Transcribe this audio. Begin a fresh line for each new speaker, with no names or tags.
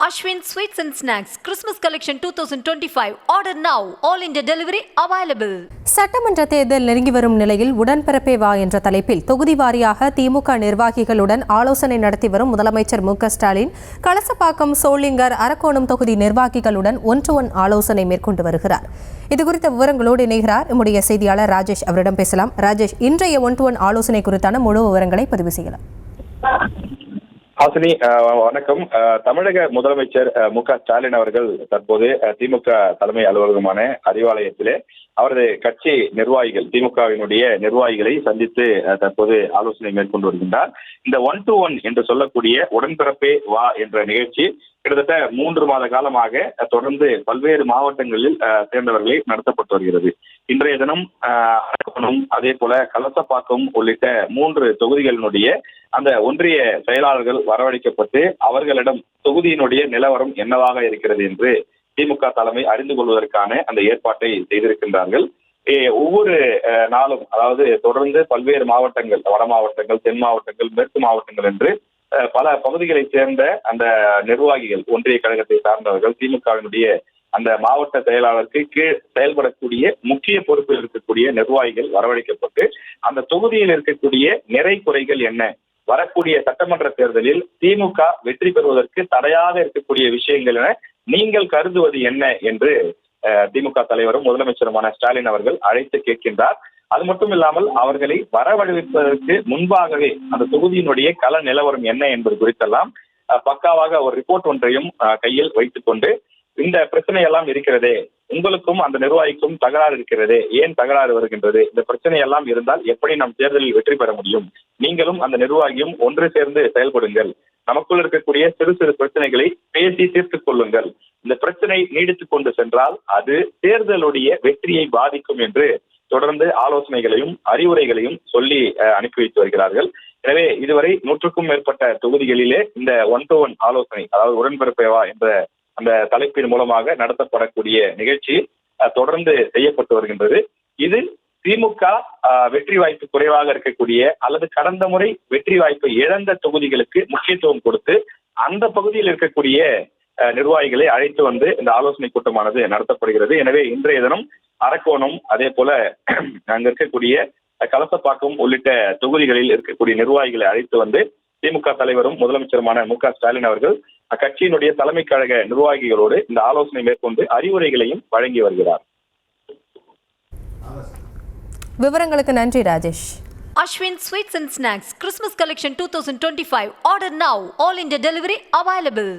Ashwin Sweets and Snacks Christmas Collection 2025. Order now. All India delivery available.
சட்டமன்ற தேர்தல் நெருங்கி வரும் நிலையில் உடன்பிறப்பே வா என்ற தலைப்பில் தொகுதி வாரியாக திமுக நிர்வாகிகளுடன் ஆலோசனை நடத்தி வரும் முதலமைச்சர் மு.க.ஸ்டாலின் கலசப்பாக்கம், சோளிங்கர், அரக்கோணம் தொகுதி நிர்வாகிகளுடன் ஒன்-டு-ஒன் ஆலோசனை மேற்கொண்டு வருகிறார். இதுகுறித்த விவரங்களோடு இணைகிறார் நம்முடைய செய்தியாளர் ராஜேஷ். அவரிடம் பேசலாம். ராஜேஷ், இன்றைய ஒன்-டு-ஒன் ஆலோசனை குறித்தான முழு விவரங்களை பதிவு செய்யலாம்.
ஹாசினி, வணக்கம். தமிழக முதலமைச்சர் மு.க.ஸ்டாலின் அவர்கள் தற்போது திமுக தலைமை அலுவலகமான அறிவாலயத்திலே அவரது கட்சி நிர்வாகிகள், திமுகவினுடைய நிர்வாகிகளை சந்தித்து தற்போது ஆலோசனை மேற்கொண்டு வருகின்றார். இந்த ஒன்-டு-ஒன் என்று சொல்லக்கூடிய உடன்பிறப்பே வா என்ற நிகழ்ச்சி கிட்டத்தட்ட 3 மாத காலமாக தொடர்ந்து பல்வேறு மாவட்டங்களில் சேர்ந்தவர்களை நடத்தப்பட்டு வருகிறது. இன்றைய தினம் அதே போல கலசப்பாக்கம் உள்ளிட்ட 3 தொகுதிகளினுடைய அந்த ஒன்றிய செயலாளர்கள் வரவழைக்கப்பட்டு அவர்களிடம் தொகுதியினுடைய நிலவரம் என்னவாக இருக்கிறது என்று திமுக தலைமை அறிந்து கொள்வதற்கான அந்த ஏற்பாட்டை செய்திருக்கின்றார்கள். ஒவ்வொரு நாளும், அதாவது தொடர்ந்து பல்வேறு மாவட்டங்கள், வட மாவட்டங்கள், தென் மாவட்டங்கள், மேற்கு மாவட்டங்கள் என்று பல பகுதிகளைச் சேர்ந்த அந்த நிர்வாகிகள், ஒன்றிய கழகத்தை சார்ந்தவர்கள், திமுகவினுடைய அந்த மாவட்ட செயலாளருக்கு கீழ் செயல்படக்கூடிய முக்கிய பொறுப்பில் இருக்கக்கூடிய நிர்வாகிகள் வரவழைக்கப்பட்டு அந்த தொகுதியில் இருக்கக்கூடிய நிறை குறைகள் என்ன, வரக்கூடிய சட்டமன்ற தேர்தலில் திமுக வெற்றி பெறுவதற்கு தடையாக இருக்கக்கூடிய விஷயங்கள் என நீங்கள் கருதுவது என்ன என்று திமுக தலைவரும் முதலமைச்சருமான ஸ்டாலின் அவர்கள் அழைத்து கேட்கின்றார். அது மட்டும் இல்லாமல் அவர்களை வரவழைப்பதற்கு முன்பாகவே அந்த தொகுதியினுடைய கள நிலவரம் என்ன என்பது குறித்தெல்லாம் பக்காவாக ஒரு ரிப்போர்ட் ஒன்றையும் கையில் வைத்துக் கொண்டு, இந்த பிரச்சனை எல்லாம் இருக்கிறதே, உங்களுக்கும் அந்த நிர்வாகிக்கும் தகராறு இருக்கிறதே, ஏன் தகராறு வருகின்றது, இந்த பிரச்சனை எல்லாம் இருந்தால் எப்படி நாம் தேர்தலில் வெற்றி பெற முடியும், நீங்களும் அந்த நிர்வாகியும் ஒன்று சேர்ந்து செயல்படுங்கள், நமக்குள் இருக்கக்கூடிய சிறு சிறு பிரச்சனைகளை பேசி தீர்த்துக் கொள்ளுங்கள், இந்த பிரச்சனை நீடித்துக் கொண்டு சென்றால் அது தேர்தலுடைய வெற்றியை பாதிக்கும் என்று தொடர்ந்து ஆலோசனைகளையும் அறிவுரைகளையும் சொல்லி அனுப்பி வைத்து வருகிறார்கள். எனவே இதுவரை 100க்கும் மேற்பட்ட தொகுதிகளிலே இந்த ஒன்-டு-ஒன் ஆலோசனை, அதாவது உடன்பிறப்பேவா என்ற அந்த தலைப்பின் மூலமாக நடத்தப்படக்கூடிய நிகழ்ச்சி தொடர்ந்து செய்யப்பட்டு வருகின்றது. இது திமுக வெற்றி வாய்ப்பு குறைவாக இருக்கக்கூடிய அல்லது கடந்த முறை வெற்றி வாய்ப்பை இழந்த தொகுதிகளுக்கு முக்கியத்துவம் கொடுத்து அந்த பகுதியில் இருக்கக்கூடிய நிர்வாகிகளை அழைத்து வந்து இந்த ஆலோசனை கூட்டமானது நடத்தப்படுகிறது. எனவே இன்றைய தினம் அரக்கோணம், அதே போல அங்க இருக்கக்கூடிய கலசப்பாக்கம் உள்ளிட்ட தொகுதிகளில் இருக்கக்கூடிய நிர்வாகிகளை அழைத்து வந்து திமுக தலைவரும் முதலமைச்சருமான மு.க.ஸ்டாலின் அவர்கள் அக்கட்சியினுடைய தலைமை கழக நிர்வாகிகளோடு இந்த ஆலோசனை மேற்கொண்டு அறிவுரைகளையும் வழங்கி வருகிறார்.
விவரங்களுக்கு நன்றி Rajesh.
Ashwin Sweets and Snacks Christmas Collection 2025. Order now. All India delivery available.